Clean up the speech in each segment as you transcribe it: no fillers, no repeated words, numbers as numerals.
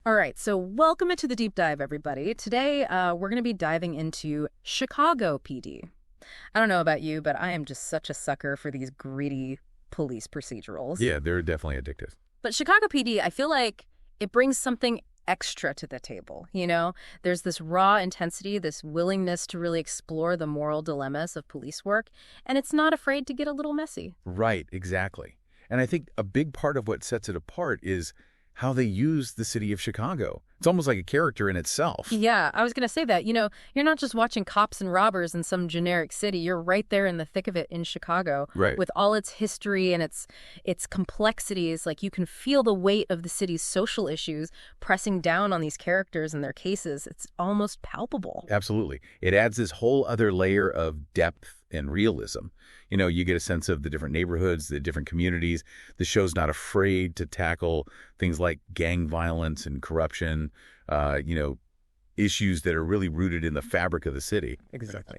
All right, so welcome into the deep dive, everybody. Today, we're going to be diving into Chicago PD. I don't know about you, but I am just such a sucker for these greedy police procedurals. Yeah, they're definitely addictive. But Chicago PD, I feel like it brings something extra to the table, you know? There's this raw intensity, this willingness to really explore the moral dilemmas of police work, and it's not afraid to get a little messy. Right, exactly. And I think a big part of what sets it apart is how they use the city of Chicago. It's almost like a character in itself. Yeah, I was going to say that. You know, you're not just watching cops and robbers in some generic city. You're right there in the thick of it in Chicago. Right. With all its history and its complexities. Like, you can feel the weight of the city's social issues pressing down on these characters and their cases. It's almost palpable. Absolutely. It adds this whole other layer of depth and realism. You know, you get a sense of the different neighborhoods, the different communities. The show's not afraid to tackle things like gang violence and corruption, issues that are really rooted in the fabric of the city. Exactly.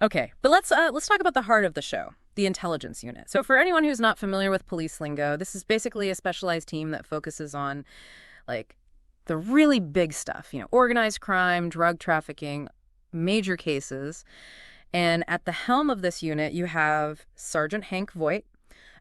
Okay, but let's talk about the heart of the show, the intelligence unit. So for anyone who's not familiar with police lingo, this is basically a specialized team that focuses on, like, the really big stuff, you know, organized crime, drug trafficking, major cases. And at the helm of this unit, you have Sergeant Hank Voight,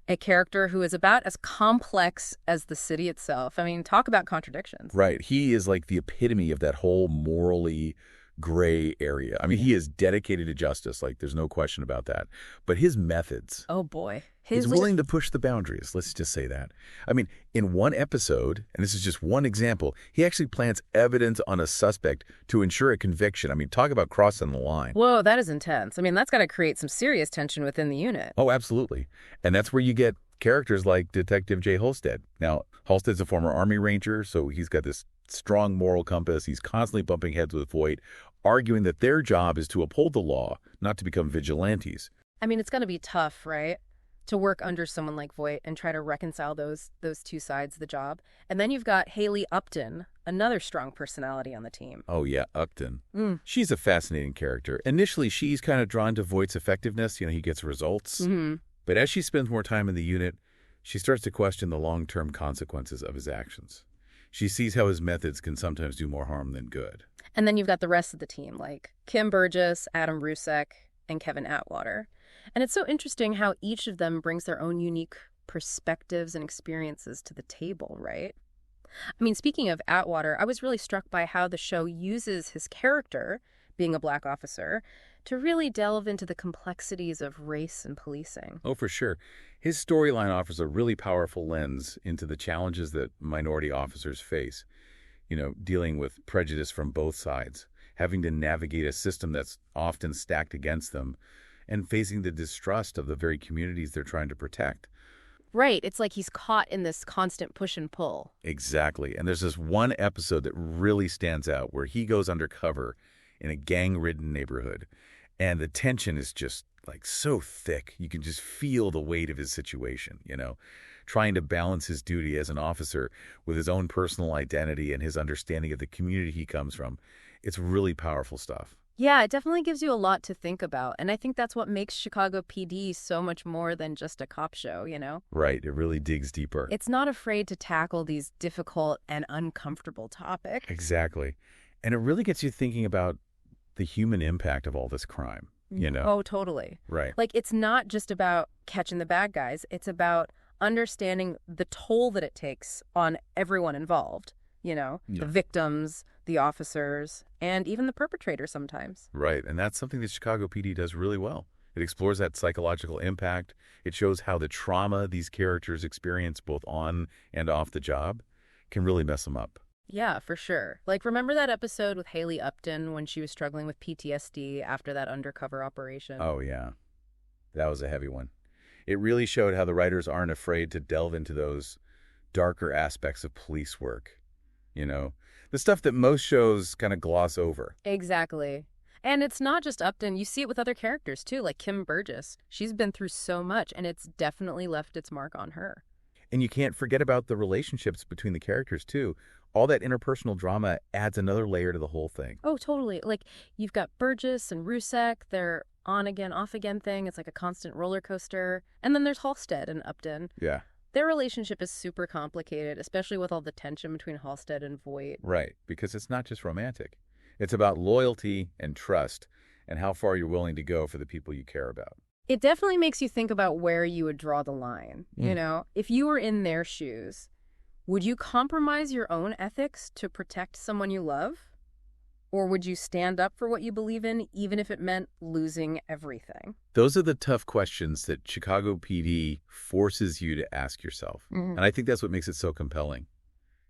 a character who is about as complex as the city itself. I mean, talk about contradictions. Right. He is like the epitome of that whole morally gray area. I mean, he is dedicated to justice. Like, there's no question about that. But his methods. Oh, boy. He's willing to push the boundaries. Let's just say that. I mean, in one episode, and this is just one example, he actually plants evidence on a suspect to ensure a conviction. I mean, talk about crossing the line. Whoa, that is intense. I mean, that's got to create some serious tension within the unit. Oh, absolutely. And that's where you get characters like Detective Jay Halstead. Now, Halstead's a former Army Ranger, so he's got this strong moral compass. He's constantly bumping heads with Voight, arguing that their job is to uphold the law, not to become vigilantes. I mean, it's going to be tough, right? To work under someone like Voight and try to reconcile those two sides of the job. And then you've got Haley Upton, another strong personality on the team. Oh, yeah, Upton. She's a fascinating character. Initially, she's kind of drawn to Voight's effectiveness. You know, he gets results. But as she spends more time in the unit, she starts to question the long-term consequences of his actions. She sees how his methods can sometimes do more harm than good. And then you've got the rest of the team, like Kim Burgess, Adam Rusek, and Kevin Atwater. And it's so interesting how each of them brings their own unique perspectives and experiences to the table, right? I mean, speaking of Atwater, I was really struck by how the show uses his character, being a black officer, to really delve into the complexities of race and policing. Oh, for sure. His storyline offers a really powerful lens into the challenges that minority officers face. You know, dealing with prejudice from both sides, having to navigate a system that's often stacked against them, and facing the distrust of the very communities they're trying to protect. Right. It's like he's caught in this constant push and pull. Exactly. And there's this one episode that really stands out where he goes undercover in a gang-ridden neighborhood. And the tension is just, like, so thick. You can just feel the weight of his situation, you know, trying to balance his duty as an officer with his own personal identity and his understanding of the community he comes from. It's really powerful stuff. Yeah, it definitely gives you a lot to think about. And I think that's what makes Chicago PD so much more than just a cop show, you know? Right. It really digs deeper. It's not afraid to tackle these difficult and uncomfortable topics. Exactly. And it really gets you thinking about the human impact of all this crime, you know? Oh, totally. Right. Like, it's not just about catching the bad guys. It's about understanding the toll that it takes on everyone involved, you know? Yeah. The victims, the officers, and even the perpetrators sometimes. Right. And that's something that Chicago PD does really well. It explores that psychological impact. It shows how the trauma these characters experience both on and off the job can really mess them up. Yeah, for sure. Like, remember that episode with Haley Upton when she was struggling with PTSD after that undercover operation? Oh, yeah. That was a heavy one. It really showed how the writers aren't afraid to delve into those darker aspects of police work. You know, the stuff that most shows kind of gloss over. Exactly. And it's not just Upton. You see it with other characters, too, like Kim Burgess. She's been through so much, and it's definitely left its mark on her. And you can't forget about the relationships between the characters, too. All that interpersonal drama adds another layer to the whole thing. Oh, totally. Like, you've got Burgess and Rusek. They're on again, off again thing. It's like a constant roller coaster. And then there's Halstead and Upton. Yeah. Their relationship is super complicated, especially with all the tension between Halstead and Voight. Right, because it's not just romantic. It's about loyalty and trust and how far you're willing to go for the people you care about. It definitely makes you think about where you would draw the line. You know, if you were in their shoes, would you compromise your own ethics to protect someone you love? Or would you stand up for what you believe in, even if it meant losing everything? Those are the tough questions that Chicago PD forces you to ask yourself. And I think that's what makes it so compelling.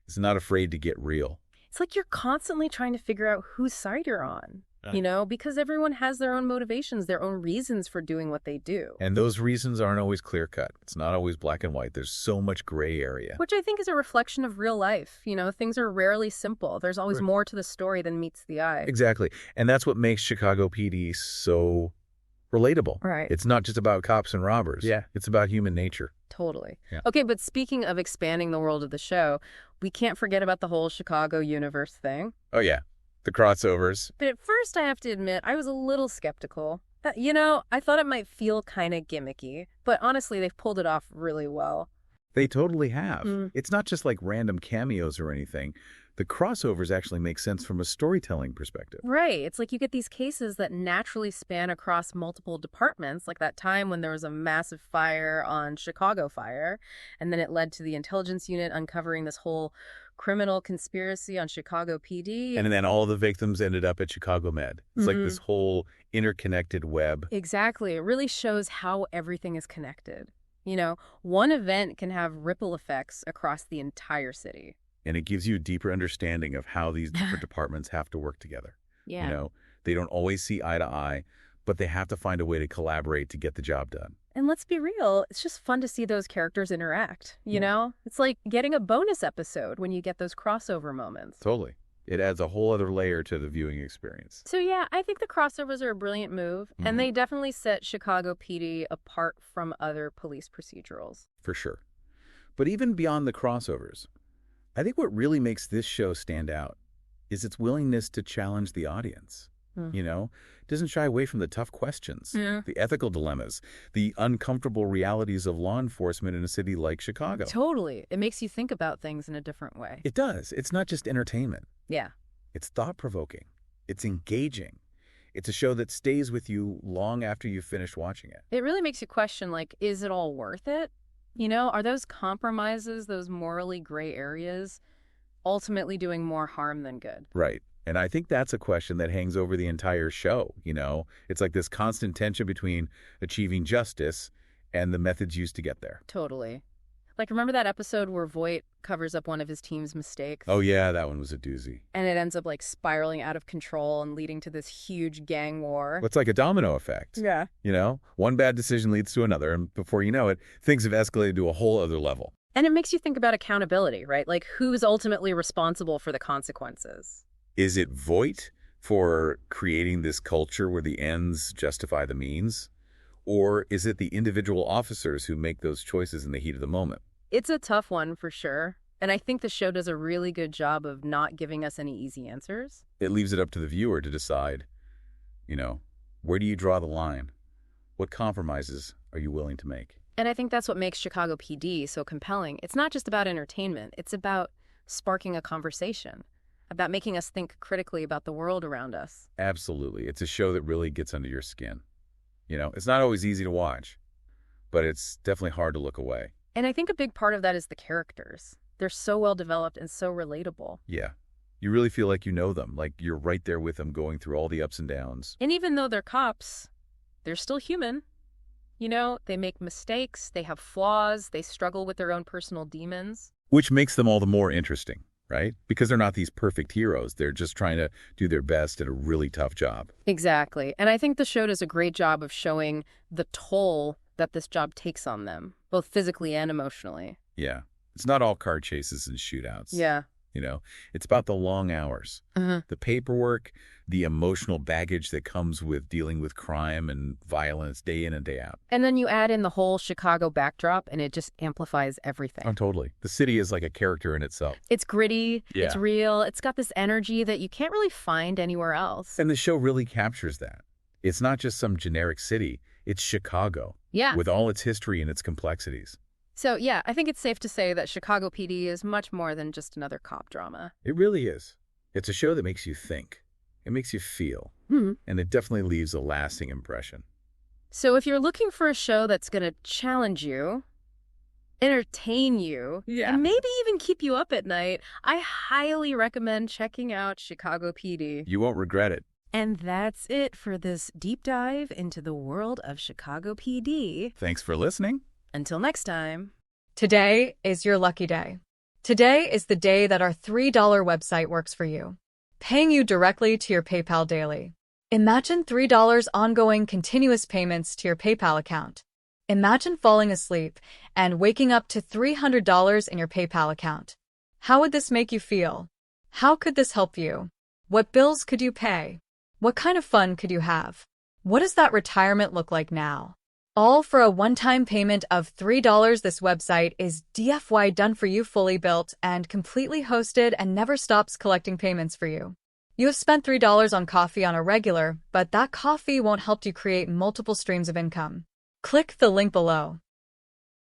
It's not afraid to get real. It's like you're constantly trying to figure out whose side you're on, you know, because everyone has their own motivations, their own reasons for doing what they do. And those reasons aren't always clear-cut. It's not always black and white. There's so much gray area. Which I think is a reflection of real life. You know, things are rarely simple. There's always more to the story than meets the eye. Exactly. And that's what makes Chicago PD so relatable. Right. It's not just about cops and robbers. Yeah. It's about human nature. Totally. Yeah. Okay, but speaking of expanding the world of the show, we can't forget about the whole Chicago universe thing. Oh, yeah. The crossovers. But at first, I have to admit, I was a little skeptical. You know, I thought it might feel kind of gimmicky, but honestly, they've pulled it off really well. They totally have. It's not just like random cameos or anything. The crossovers actually make sense from a storytelling perspective. Right. It's like you get these cases that naturally span across multiple departments, like that time when there was a massive fire on Chicago Fire, and then it led to the intelligence unit uncovering this whole criminal conspiracy on Chicago PD. And then all the victims ended up at Chicago Med. It's like this whole interconnected web. Exactly. It really shows how everything is connected. You know, one event can have ripple effects across the entire city. And it gives you a deeper understanding of how these different departments have to work together. Yeah. You know, they don't always see eye to eye, but they have to find a way to collaborate to get the job done. And let's be real, it's just fun to see those characters interact, you know? It's like getting a bonus episode when you get those crossover moments. Totally. It adds a whole other layer to the viewing experience. So yeah, I think the crossovers are a brilliant move, and they definitely set Chicago PD apart from other police procedurals. For sure. But even beyond the crossovers, I think what really makes this show stand out is its willingness to challenge the audience. You know, it doesn't shy away from the tough questions, the ethical dilemmas, the uncomfortable realities of law enforcement in a city like Chicago. Totally. It makes you think about things in a different way. It does. It's not just entertainment. Yeah. It's thought-provoking. It's engaging. It's a show that stays with you long after you've finished watching it. It really makes you question, like, is it all worth it? You know, are those compromises, those morally gray areas, ultimately doing more harm than good? Right. And I think that's a question that hangs over the entire show, you know? It's like this constant tension between achieving justice and the methods used to get there. Totally. Like, remember that episode where Voight covers up one of his team's mistakes? Oh, yeah, that one was a doozy. And it ends up, like, spiraling out of control and leading to this huge gang war. It's like a domino effect. Yeah. You know, one bad decision leads to another, and before you know it, things have escalated to a whole other level. And it makes you think about accountability, right? Like, who's ultimately responsible for the consequences? Is it Voight for creating this culture where the ends justify the means? Or is it the individual officers who make those choices in the heat of the moment? It's a tough one for sure. And I think the show does a really good job of not giving us any easy answers. It leaves it up to the viewer to decide, you know, where do you draw the line? What compromises are you willing to make? And I think that's what makes Chicago PD so compelling. It's not just about entertainment. It's about sparking a conversation, about making us think critically about the world around us. Absolutely. It's a show that really gets under your skin. You know, it's not always easy to watch, but it's definitely hard to look away. And I think a big part of that is the characters. They're so well developed and so relatable. Yeah. You really feel like you know them, like you're right there with them going through all the ups and downs. And even though they're cops, they're still human. You know, they make mistakes, they have flaws, they struggle with their own personal demons. Which makes them all the more interesting, right? Because they're not these perfect heroes. They're just trying to do their best at a really tough job. Exactly. And I think the show does a great job of showing the toll that this job takes on them, both physically and emotionally. Yeah. It's not all car chases and shootouts. Yeah. You know, it's about the long hours, the paperwork, the emotional baggage that comes with dealing with crime and violence day in and day out. And then you add in the whole Chicago backdrop, and it just amplifies everything. Oh, totally. The city is like a character in itself. It's gritty. Yeah. It's real. It's got this energy that you can't really find anywhere else. And the show really captures that. It's not just some generic city. It's Chicago. Yeah. With all its history and its complexities. So, yeah, I think it's safe to say that Chicago PD is much more than just another cop drama. It really is. It's a show that makes you think. It makes you feel. And it definitely leaves a lasting impression. So if you're looking for a show that's going to challenge you, entertain you, and maybe even keep you up at night, I highly recommend checking out Chicago PD. You won't regret it. And that's it for this deep dive into the world of Chicago PD. Thanks for listening. Until next time. Today is your lucky day. Today is the day that our $3 website works for you, paying you directly to your PayPal daily. Imagine $3 ongoing continuous payments to your PayPal account. Imagine falling asleep and waking up to $300 in your PayPal account. How would this make you feel? How could this help you? What bills could you pay? What kind of fun could you have? What does that retirement look like now? All for a one-time payment of $3. This website is DFY done for you, fully built and completely hosted, and never stops collecting payments for you. You have spent $3 on coffee on a regular, but that coffee won't help you create multiple streams of income. Click the link below.